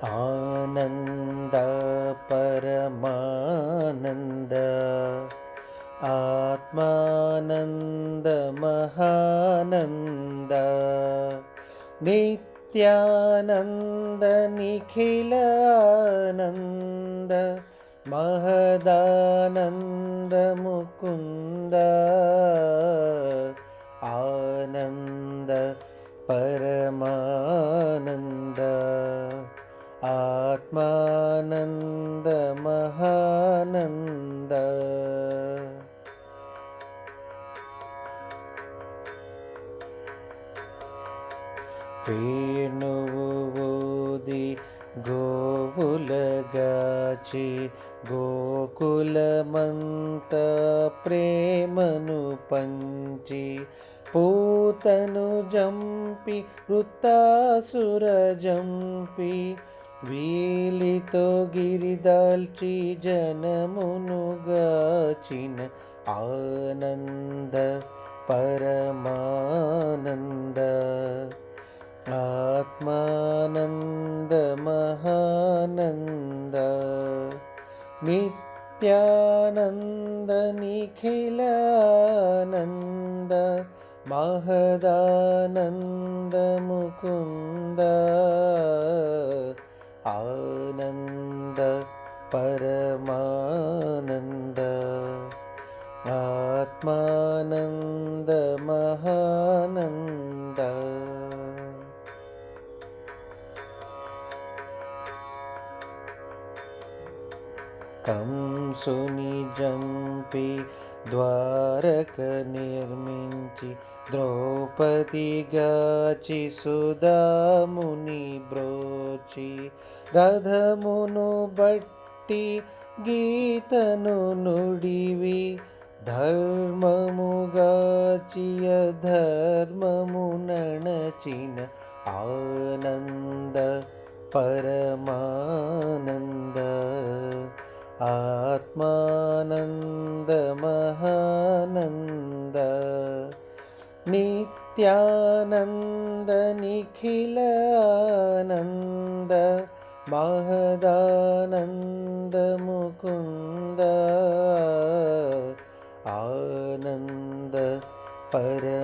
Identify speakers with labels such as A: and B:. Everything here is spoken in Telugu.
A: ಆನಂದ ಪರಮಾನಂದ ಆತ್ಮಾನಂದ ಮಹಾನಂದ ನಿತ್ಯಾನಂದ ನಿಖಿಲಾನಂದ ಮಹದಾನಂದ ಮುಕುಂದ ಆನಂದ ಪರಮಾನಂದ ಆತ್ಮಾನಂದ ಮಹಾನಂದ ವೇಣುವು ಓದಿ ಗೋವುಲಗಾಚಿ ಗೋಕುಲಮಂತ ಪ್ರೇಮನು ಪಂಚಿ పూతను జంపి వృత్తాసుర జంపి వీలితో గిరిదాల్చి జనమునుగాచిన ఆనంద పరమానంద ఆత్మానంద మహానంద నిత్యానంద నిఖిలానంద మహదానంద ముకుంద ఆనంద పరమానంద ఆత్మానంద మహానంద కంసుని జంపి ద్వారక నిర్మించి ద్రౌపదిగాచి సుధాముని బ్రోచి రథమును బట్టి గీతను నుడివి ధర్మముగాచియ ధర్మము నణచిన ఆనంద పరమానంద ఆత్మానంద మహానంద నిత్యానంద నిఖిలానంద మహదానంద ముకుంద ఆనంద పరమానంద